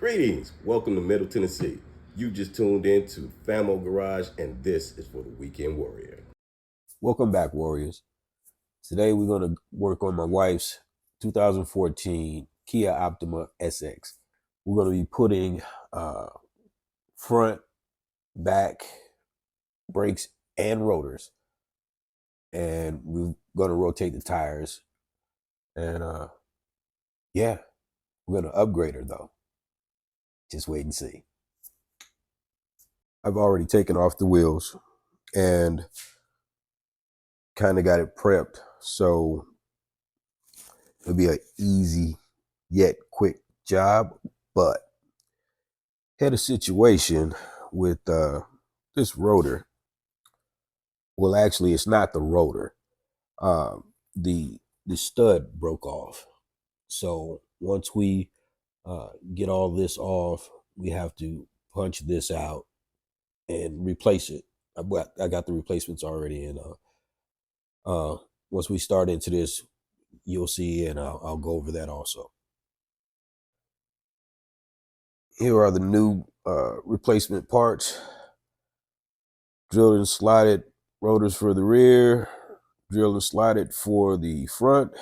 Greetings. Welcome to Middle Tennessee. You just tuned in to Famo Garage, and this is for the Weekend Warrior. Welcome back, Warriors. Today we're going to work on my wife's 2014 Kia Optima SX. We're going to be putting front, back, brakes, and rotors. And we're going to rotate the tires. And yeah, we're going to upgrade her though. Just wait and see. I've already taken off the wheels and kind of got it prepped. So it'll be an easy yet quick job, but had a situation with this rotor. Well, actually, it's not the rotor. The stud broke off. So once we get all this off, we have to punch this out and replace it. I got the replacements already, and once we start into this, you'll see, and I'll go over that also. Here are the new replacement parts. Drilled and slotted rotors for the rear, drilled and slotted for the front,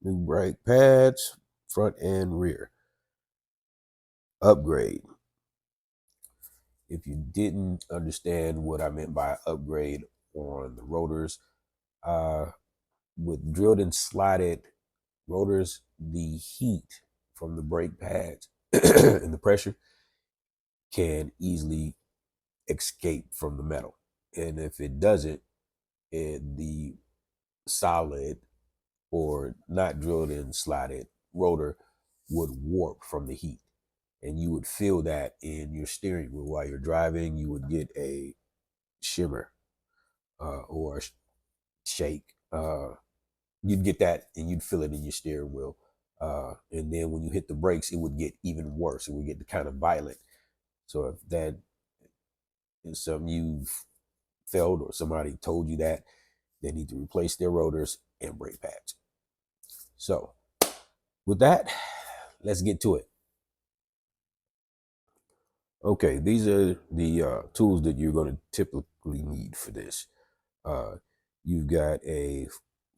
new brake pads, front and rear. Upgrade. If you didn't understand what I meant by upgrade on the rotors, with drilled and slotted rotors, the heat from the brake pads and the pressure can easily escape from the metal. And if it doesn't, the solid or not drilled and slotted rotor would warp from the heat. And you would feel that in your steering wheel while you're driving. You would get a shimmer or shake. You'd get that and you'd feel it in your steering wheel. And then when you hit the brakes, it would get even worse. It would get kind of violent. So if that is something you've felt or somebody told you that, they need to replace their rotors and brake pads. So with that, let's get to it. Okay, these are the tools that you're going to typically need for this. You've got a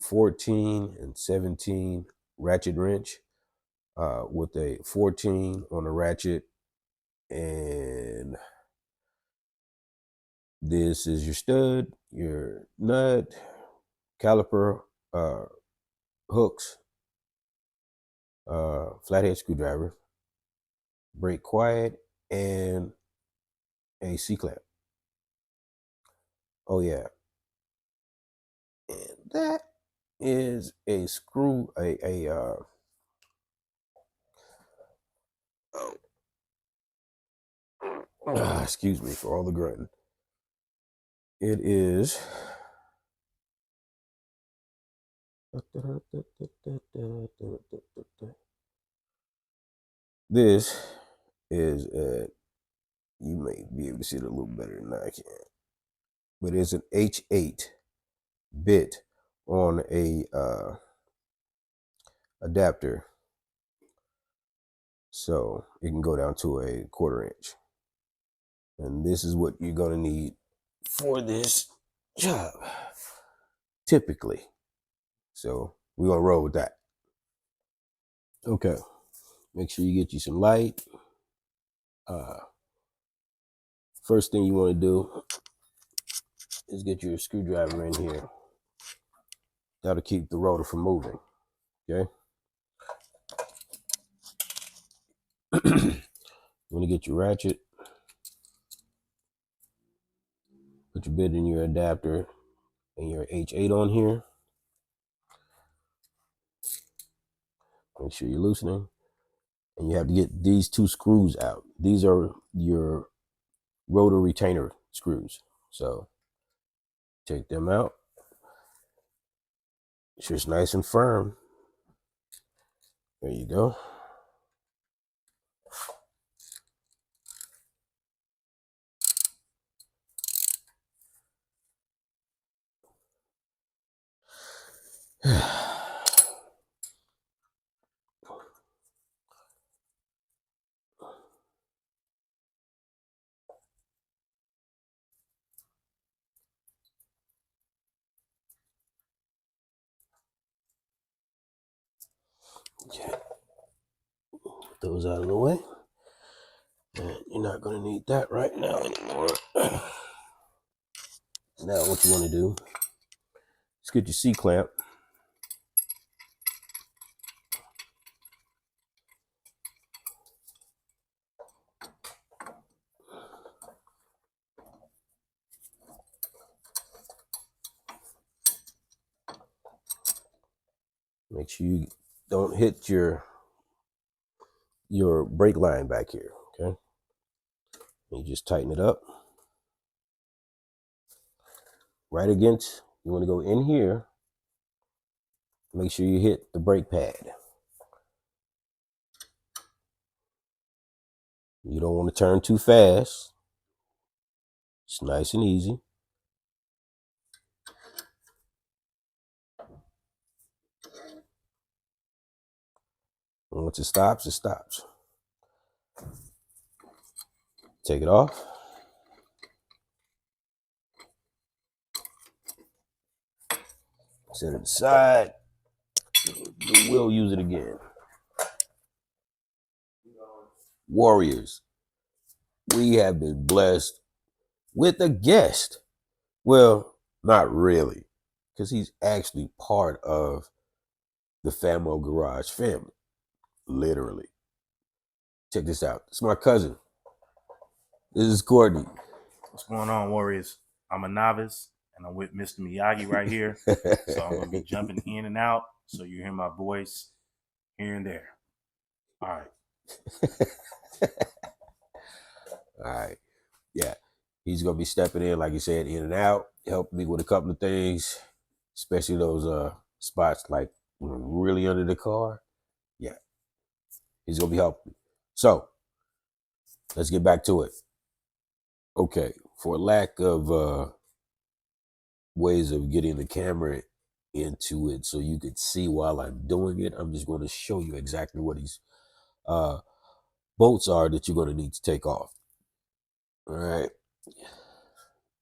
14 and 17 ratchet wrench with a 14 on the ratchet, and this is your stud, your nut, caliper, hooks, flathead screwdriver, brake quiet, and a C-clamp. Oh yeah, and that is a screw, excuse me for all the grunting. It is this is you may be able to see it a little better than I can, but it's an H8 bit on a adapter, so it can go down to a 1/4 inch. And this is what you're gonna need for this job, typically. So we're gonna roll with that. Okay, make sure you get you some light. First thing you want to do is get your screwdriver in here. That'll keep the rotor from moving. Okay. You want to get your ratchet, put your bit in your adapter and your H8 on here. Make sure you're loosening. And you have to get these 2 screws out. These are your rotor retainer screws. So take them out. Make sure it's nice and firm. There you go. Okay. Put those out of the way. And you're not going to need that right now anymore. Now what you want to do is get your C-clamp. Make sure you don't hit your brake line back here, okay? And you just tighten it up. Right against, you want to go in here. Make sure you hit the brake pad. You don't want to turn too fast. It's nice and easy. And once it stops, it stops. Take it off. Set it aside. We'll use it again. Warriors, we have been blessed with a guest. Well, not really, because he's actually part of the Famo Garage family. Literally. Check this out. It's my cousin. This is Courtney. What's going on, Warriors? I'm a novice, and I'm with Mr. Miyagi right here. So I'm going to be jumping in and out, so you hear my voice here and there. All right. All right. Yeah. He's going to be stepping in, like you said, in and out, helping me with a couple of things, especially those spots like really under the car. Yeah. He's going to be helping me. So let's get back to it. Okay. For lack of ways of getting the camera into it so you could see while I'm doing it, I'm just going to show you exactly what these bolts are that you're going to need to take off. All right.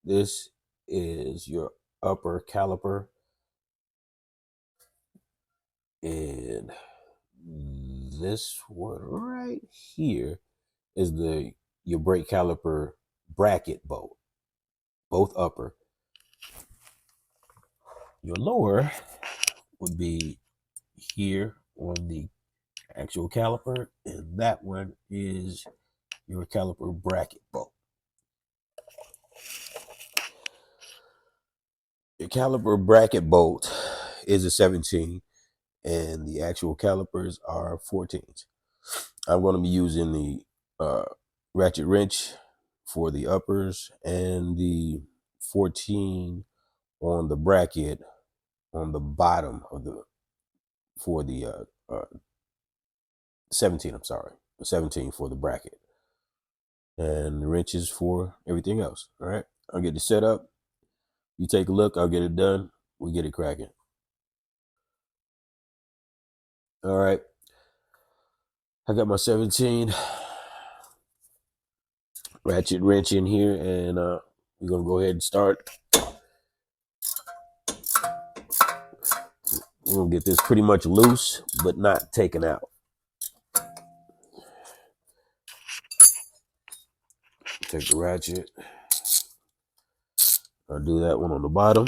This is your upper caliper, and this one right here is your brake caliper bracket bolt, both upper. Your lower would be here on the actual caliper, and that one is your caliper bracket bolt. Your caliper bracket bolt is a 17, and the actual calipers are 14s. I'm going to be using the ratchet wrench for the uppers and the 14 on the bracket on the bottom of for the 17, I'm sorry, 17 for the bracket, and the wrenches for everything else. All right, I'll get it set up. You take a look, I'll get it done. We get it cracking. All right, I got my 17 ratchet wrench in here, and we're gonna go ahead and start. We're gonna get this pretty much loose, but not taken out. Take the ratchet. I'll do that one on the bottom.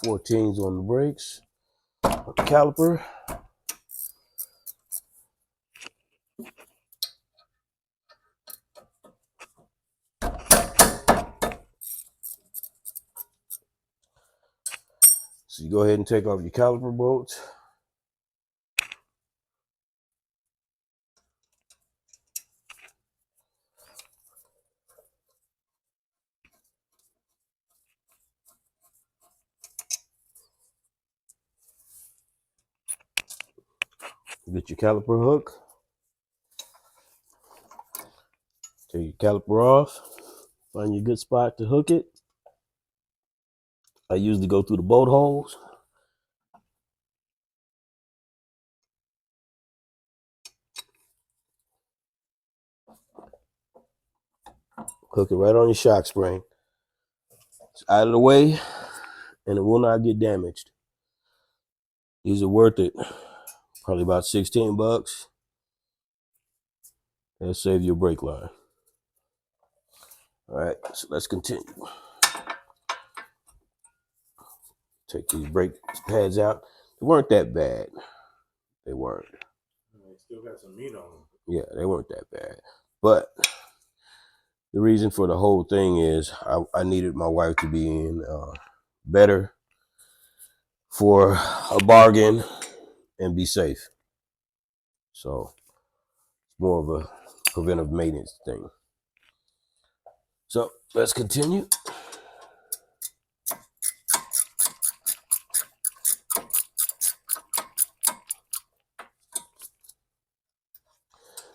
Fourteens on the brakes, on the caliper. So you go ahead and take off your caliper bolts. Get your caliper hook. Take your caliper off. Find you a good spot to hook it. I usually go through the bolt holes. Hook it right on your shock spring. It's out of the way and it will not get damaged. These are worth it. Probably about 16 bucks. That'll save you a brake line. All right, so let's continue. Take these brake pads out. They weren't that bad. They weren't. They still got some meat on them. Yeah, they weren't that bad. But the reason for the whole thing is I needed my wife to be in better for a bargain and be safe. So it's more of a preventive maintenance thing. So let's continue.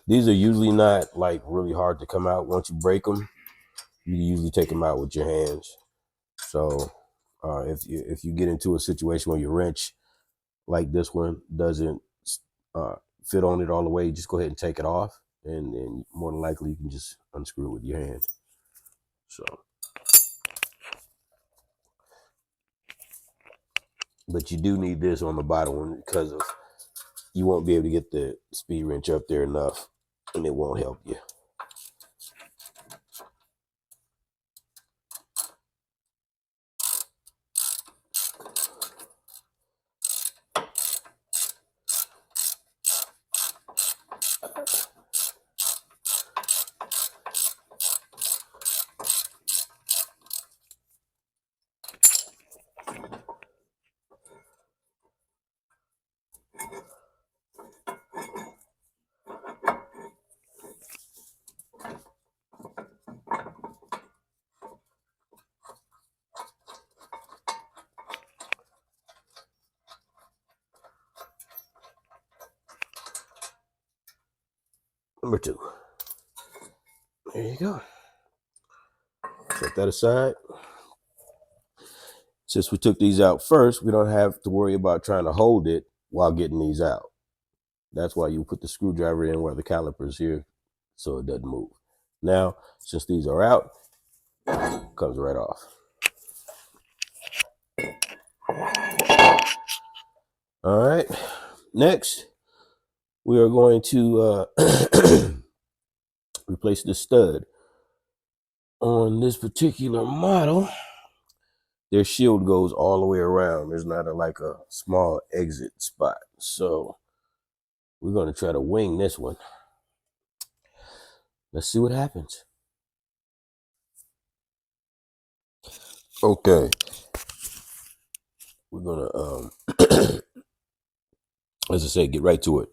These are usually not like really hard to come out. Once you break them, you usually take them out with your hands. So if you get into a situation where your wrench like this one doesn't fit on it all the way, just go ahead and take it off, and more than likely you can just unscrew it with your hand. So, but you do need this on the bottom one because of you won't be able to get the speed wrench up there enough, and it won't help you. Number 2. There you go. Set that aside. Since we took these out first, we don't have to worry about trying to hold it while getting these out. That's why you put the screwdriver in where the caliper is here so it doesn't move. Now, since these are out, it comes right off. All right. Next, we are going to replace the stud. On this particular model, their shield goes all the way around. There's not like a small exit spot. So we're going to try to wing this one. Let's see what happens. Okay. We're going to, as I say, get right to it.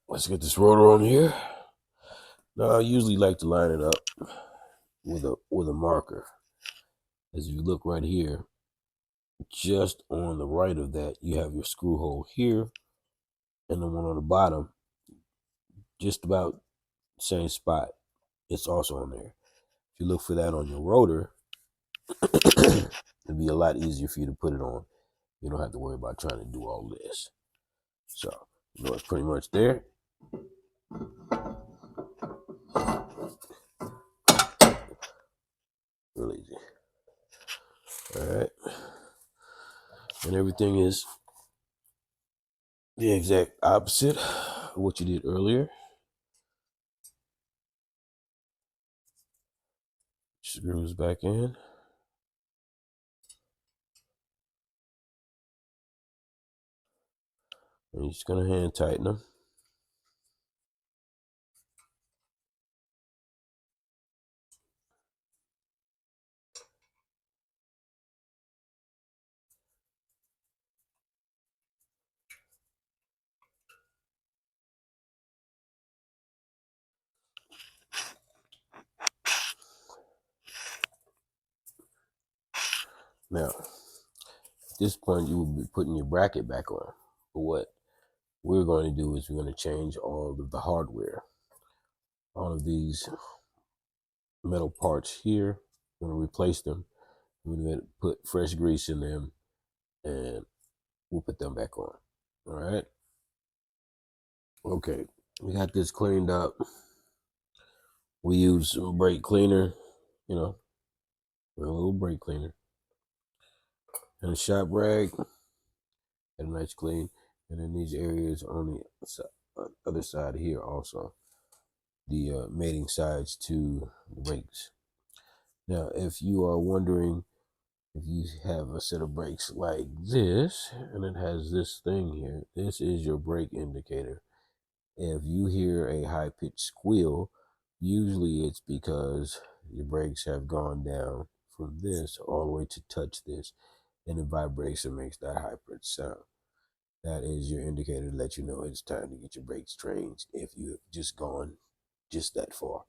Let's get this rotor on here. Now, I usually like to line it up with a marker. As you look right here, just on the right of that, you have your screw hole here, and the one on the bottom, just about the same spot. It's also on there. If you look for that on your rotor, it'd be a lot easier for you to put it on. You don't have to worry about trying to do all this. So, you know, it's pretty much there. Real easy. All right. And everything is the exact opposite of what you did earlier. Screws back in. And you're just going to hand tighten them. Now, at this point, you will be putting your bracket back on. But what we're going to do is we're going to change all of the hardware. all of these metal parts here. I'm going to replace them. I'm going to put fresh grease in them, and we'll put them back on. All right. Okay. We got this cleaned up. We use some brake cleaner, you know, a little brake cleaner, and a shop rag, and a nice clean. And then these areas on the other side here also, the mating sides to the brakes. Now, if you are wondering, if you have a set of brakes like this, and it has this thing here, this is your brake indicator. If you hear a high-pitched squeal, usually it's because your brakes have gone down from this all the way to touch this, and it vibrates and makes that high-pitched sound. That is your indicator to let you know it's time to get your brakes changed if you have just gone just that far.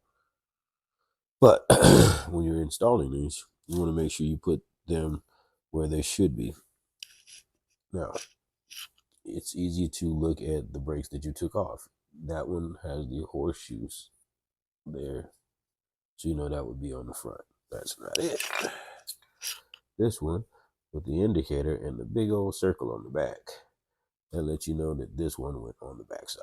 But when you're installing these, you want to make sure you put them where they should be. Now, it's easy to look at the brakes that you took off. That one has the horseshoes there, so you know that would be on the front. That's not it. This one with the indicator and the big old circle on the back, that lets you know that this one went on the back side.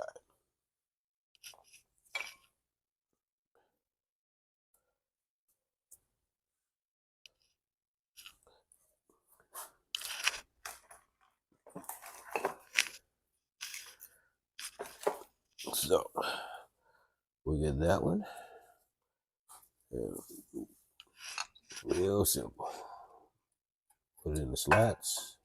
So we get that one. And real simple. Put it in the slats.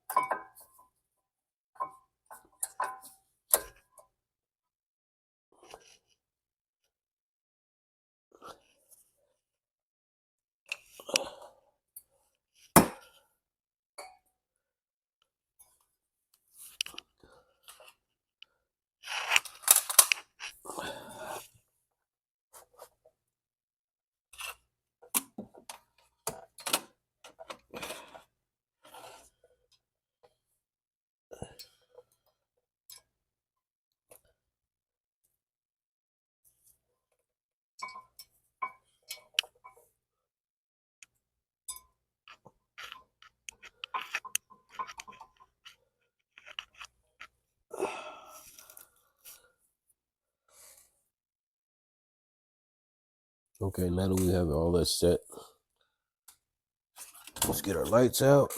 Okay, now that we have all that set, let's get our lights out.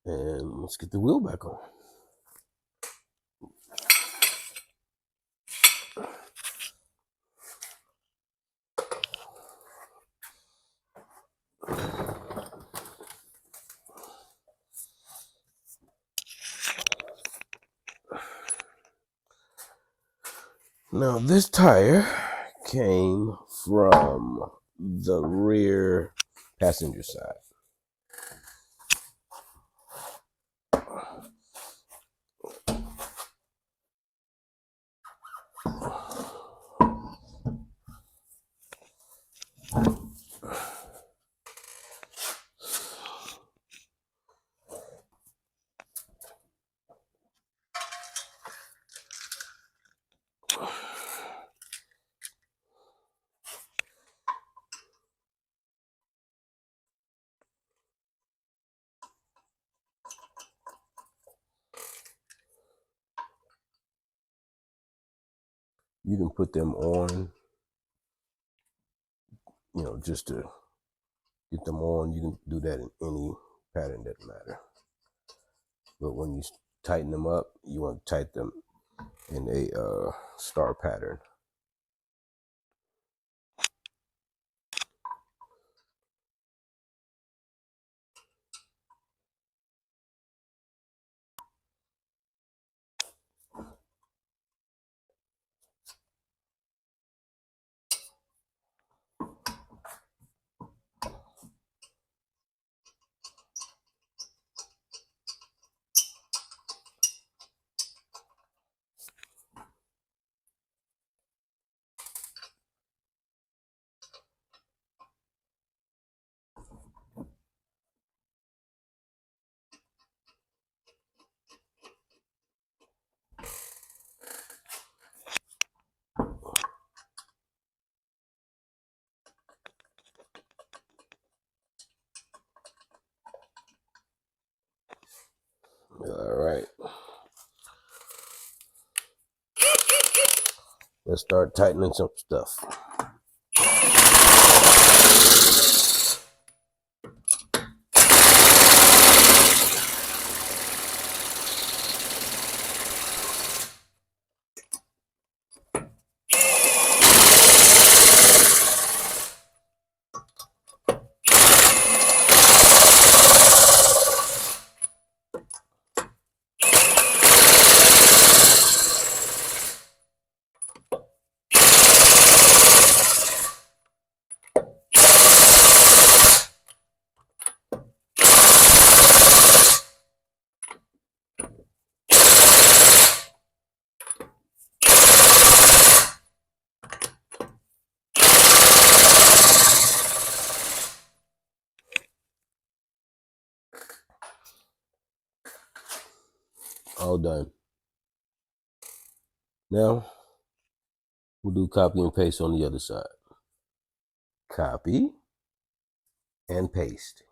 And let's get the wheel back on. Now this tire came from the rear passenger side. You can put them on, you know, just to get them on. You can do that in any pattern, doesn't matter. But when you tighten them up, you want to tighten them in a star pattern. let's start tightening some stuff. All done. Now we'll do copy and paste on the other side. Copy and paste.